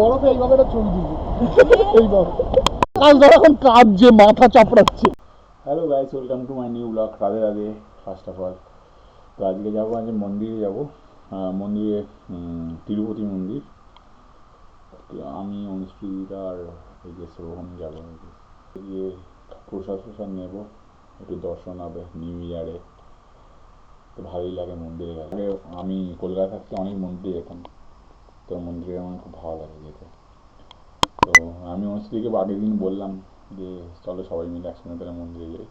বরফে এইভাবে একটা ছবি দিবি এইভাবে কাজ ধর এখন কাজ যে মাথা চাপড়াচ্ছে। Hello guys, welcome to my new blog. Radhe Radhe. First of all তো আজকে যাবো, আজকে মন্দিরে যাবো, মন্দিরে তিরুপতি মন্দির। আমি অনুষ্ঠিত আর এই যে সোহম যাবো, গিয়ে প্রসাদ নেবো, একটু দর্শন হবে নিউ ইয়ারে, তো ভালোই লাগে মন্দিরে গেলে। আমি কলকাতা থাকতে অনেক মন্দিরে যেতাম, তো মন্দিরে আমার খুব ভালো লাগে যেতে। তো আমি অনুষ্ঠিতকে আগের দিন বললাম যে চলো সবাই মিলে একসঙ্গে তাহলে মন্দিরে যাই।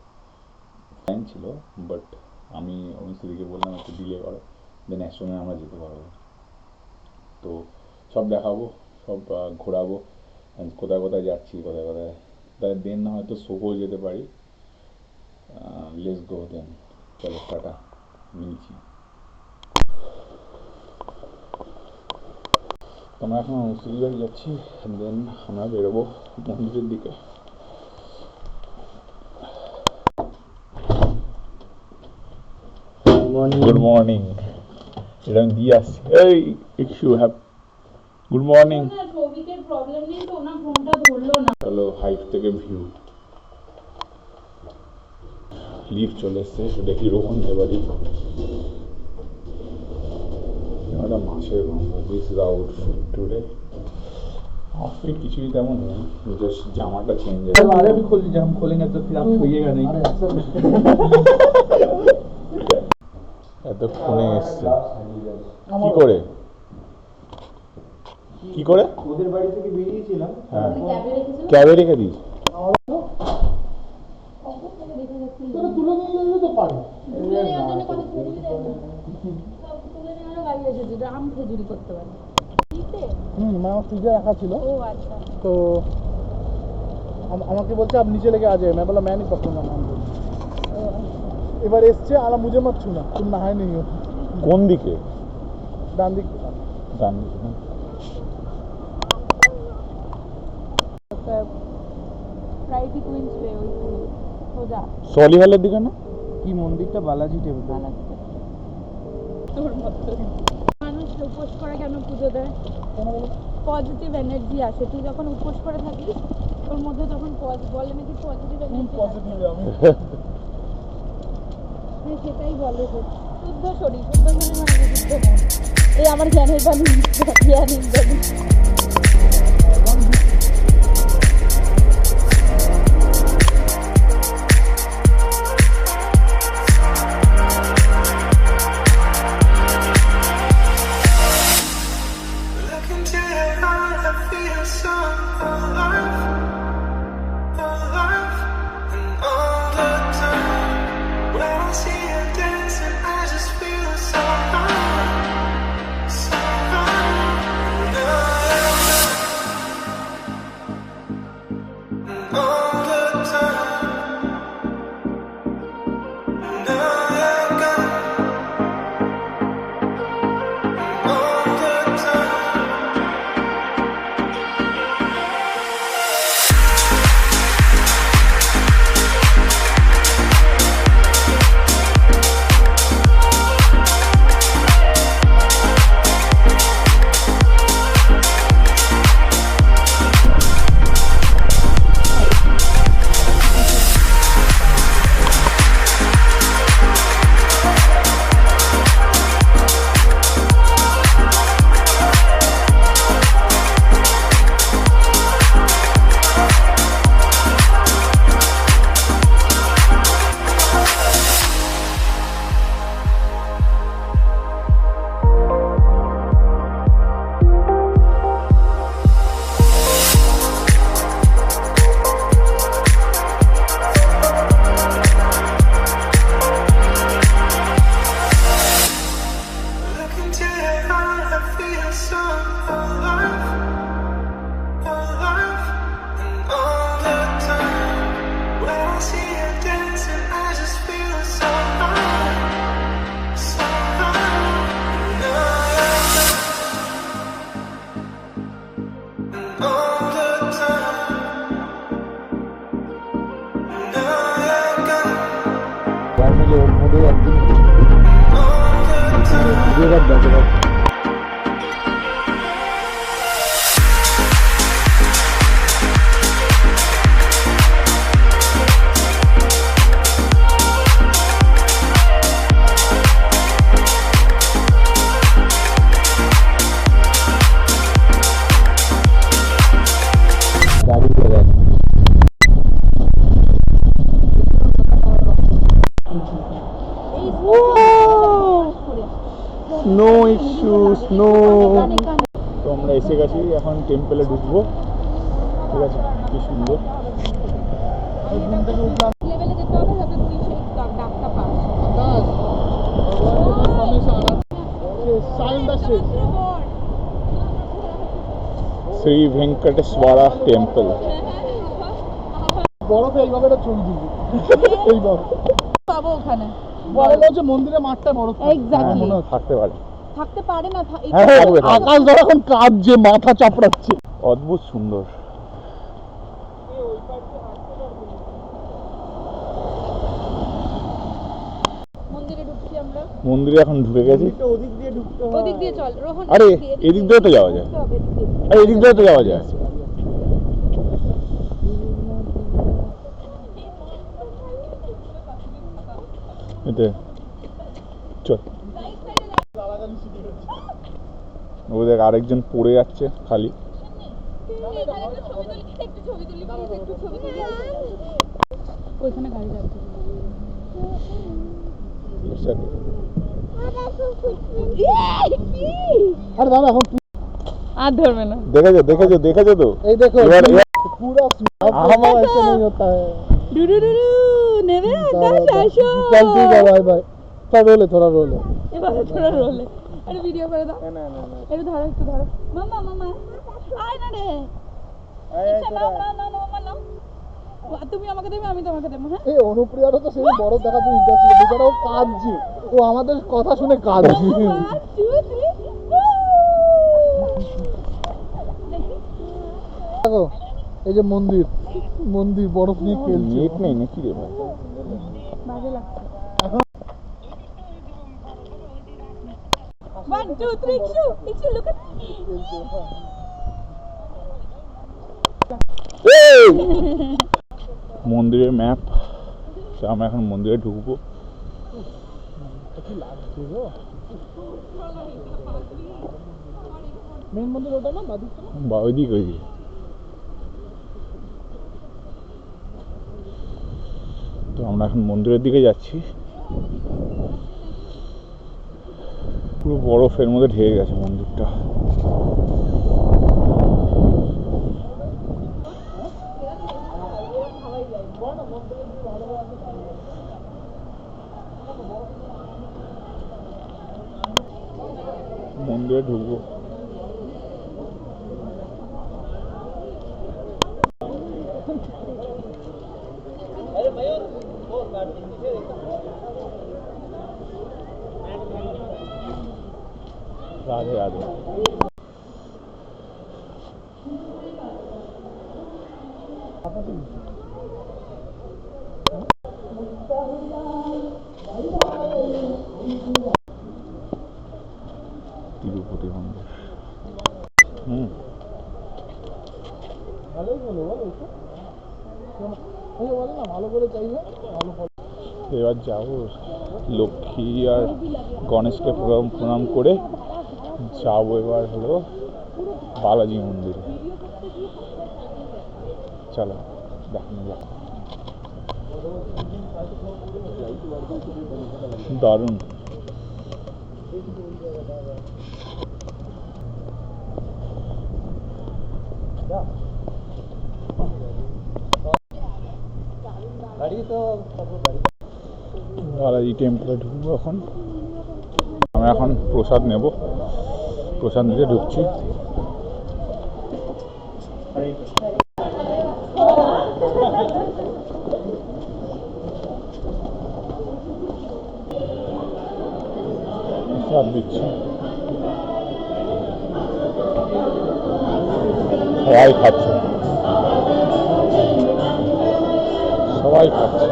টাইম ছিল, বাট আমি অনুষ্ঠিতকে বললাম একটু ডিলে করো, দেন একসঙ্গে আমরা যেতে পারবো। তো সব দেখাবো, সব ঘোরাবো, কোথায় কোথায় যাচ্ছি, কোথায় কোথায়, তাই দেন না হয়তো সোহো যেতে পারি। লেটস গো দেন, চলো টাটা, মিলছি। আমরা এখন অনুষ্ঠিত বাড়ি যাচ্ছি, দেন আমরা বেরোবো মন্দিরের দিকে। গুড মর্নিং, এটা আমি দিয়ে আসছি। এই issue have good morning. Hello, height থেকে ভিউ, লিফট চলে এসছে, সেটা কি রোহন বাড়ি। একটা মাসের গন্ধ। This is outfit today. Outfit কিছুই তেমন নেই, জাস্ট জামাটা চেঞ্জ আছে। अरे अभी खोल लीजिए, हम खोलेंगे तो फिर आप छुइएगा नहीं। এতক্ষণে এসছে কি করে কি করে? ওদের বাড়ি থেকে বেরিয়েছিলাম, হ্যাঁ, ক্যাবে রেখে দিস। তুলে নিয়ে গেলে তো পারে। মা ফ্রিজে রাখা ছিল, তো আমাকে বলছে आप नीचे लेके आ जाए। मैं बोला मैं नहीं पकड़ूंगा नाम। এবার এসছে আর मुझे मत छूना, तुम नहाए नहीं हो। কোন দিকে? ডান দিক। ডান দিকে। সলিহালের দিকে না? কি মন্দিরটা? বালাজি টেম্পল। মানুষ উপোস করে কেন পুজো দেয়? পজিটিভ এনার্জি আসে। তুই যখন উপোস করে থাকিস তোর মধ্যে তখন বলে নাকি পজিটিভ এনার্জি। সেটাই বলে যে শুদ্ধ শরীর, শুদ্ধ শরীর মানে বিশুদ্ধ মন। এই আমার জ্ঞানের বাণী, জ্ঞান ইন্দ্রাণী। নো। কানে কানে তো আমরা এসে গেছি, এখন টেম্পলে ঢুকবো। ঠিক আছে, কি সুন্দর। ঘুম থেকে উঠলাম, লেভেলে যেতে হবে যাতে তুই সেই ডাকটা পাস। আকাশ ভগবান হমেশা আঘাত শেষ, সাইনটা শেষ। শ্রী ভেঙ্কটেশ্বরা টেম্পল। বরফে এইভাবে একটা ছবি তুলবি, এইভাবে পাবো ওখানে। বরফ হচ্ছে মন্দিরের মাঠটা বরফ থাকে। Exactly. মনে হয় থাকতে পারে। থাকতে পারে না হ্যাঁ, থাকবে, থাকবে। আকাশ ধর এখন কাঁদছে, মাথা চাপড়াচ্ছে। অদ্ভুত সুন্দর। মন্দিরে ঢুকছি আমরা। মন্দিরে এখন ঢুকে গেছি। ওদিক দিয়ে ঢুকতে হয়। ওদিক দিয়ে চল রোহন। আরে, এদিক দিয়েও তো যাওয়া যায়। ঢুকতে হবে, এদিক দিয়ে। আরে এদিক দিয়ে তো যাওয়া যায়। এতে চল। ও দেখ আরেকজন পড়ে যাচ্ছে খালি। এখানে একটা ছবি তুলি, একটু ছবি তুলি প্লিজ, একটু ছবি তুলি। ওইখানে গাড়ি যাচ্ছে। আরে দাদা এখন আর ধরবে না। দেখেছো তো। এই দেখো এবার- पूरा আমার ऐसे नहीं होता है। ডুডুডুডু নেবে আকাশ আসো। चल ठीक है भाई भाई, थोड़ा रोले এবার থোড়া রোলে। আরে ভিডিও করে দাও। একটু ধরো, একটু ধরো। মামা মামা আয় না রে। ইচ্ছা নাও নাও নাও নাও, মামা নাও। তুমি আমাকে দেবে, আমি তোমাকে দেবো। হ্যাঁ এই অনুপ্রিয়ারও তো সেই বড় দেখার জন্য ইন্টারেস্ট ছিল, বেচারাও কাঁদছে, ও আমাদের কথা শুনে কাঁদছে। 1 2 3 দেখো এই যে মন্দির, মন্দির বরফ নিয়ে খেলছে। নেট নেই নাকি রে ভাই? বাজে লাগছে। 1 2 3 ইকশু লুক এট মন্দিরের ম্যাপ। আমরা এখন মন্দিরে ঢুকবো। মেন মন্দির ওটা না, বাদিকটা না? বা ওইদিকে তো আমরা এখন মন্দিরের দিকে যাচ্ছি। পুরো বরফের মধ্যে ঢেকে গেছে মন্দিরটা। মন্দিরে ঢুকবো। রাধে রাধে। তিরুপতি মন্দির। ভালোই বলো বলো একটু। বলে না ভালো করে চাইবে ভালো ফল। এবার যাবো লক্ষ্মী আর গণেশকে প্রণাম করে যাবো এবার হলো বালাজি মন্দিরে। চলো দেখানো যাক। দারুণ। বালাজি টেম্পলে ঢুকবো এখন। আমরা এখন প্রসাদ নেব, প্রসাদ নিতে ঢুকছি। প্রসাদ দিচ্ছি, সবাই খাচ্ছে, সবাই খাচ্ছে।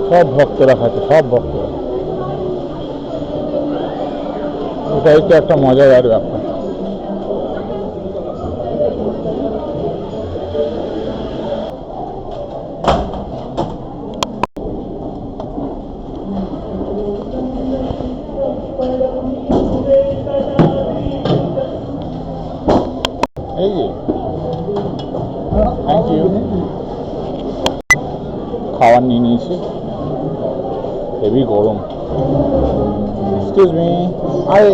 সব ভক্তরা খাচ্ছে, সব ভক্তরা। এটাই তো একটা মজাদার ব্যাপার। এই যে থ্যাংক ইউ। খাবার নিয়ে নিয়েছি। হেভি গরম। এক্সকিউজ মি, আরে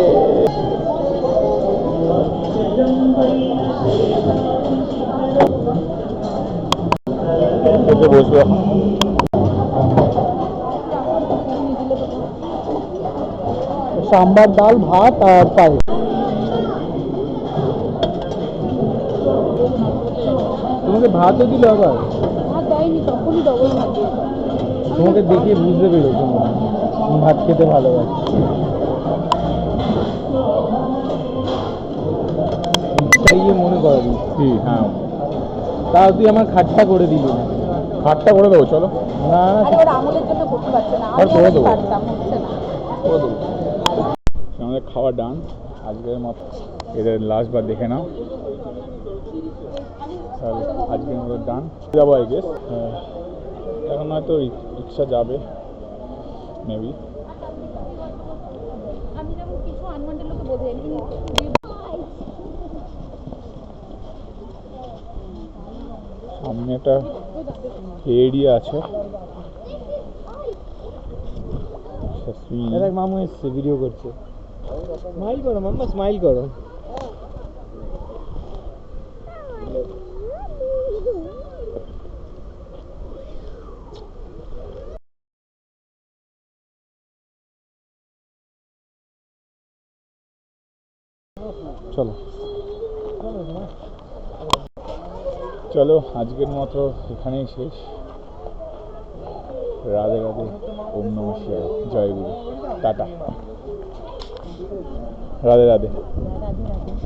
বসবো এখন। सांबर दाल भात और पाइस। তোমাকে ভাতও দিল আবার? ভাত দেয়নি, তখনই ডবল ভাত দিয়েছে। তোমাকে দেখে বুঝতে পেরেছি তুমি ভাত খেতে ভালোবাসো। তাই মনে করি কি? হ্যাঁ, তাও তুই আমার খাট্টা করে দিলি না। খাটটা করে দেবো, চলো। না না আরে ওর আমলের জন্য করতে পারছে না, আর আমি করে আর দেবো। পারতাম, হচ্ছে না। করে দেবো। আমাদের খাওয়া ডান আজকের মতো। এদের লাস্ট বার দেখে নাও। তাহলে আজকের মতো ডান যাবো আই গেস। এখন হয়তো রিক্সা যাবে মেবি। আমি যেমন কিছু আনওয়ান্টেড লোকে বোঝাই সামনে একটা এরিয়া আছে। দেখ মামু এসছে, ভিডিও করছে। স্মাইল করো মাম্মা, স্মাইল করো। চলো চলো, আজকের মতো এখানেই শেষ। রাধে রাধে, ওম নমঃ শিবায়, জয় গুরু, টাটা, রাধে রাধে। রাধে রাধে।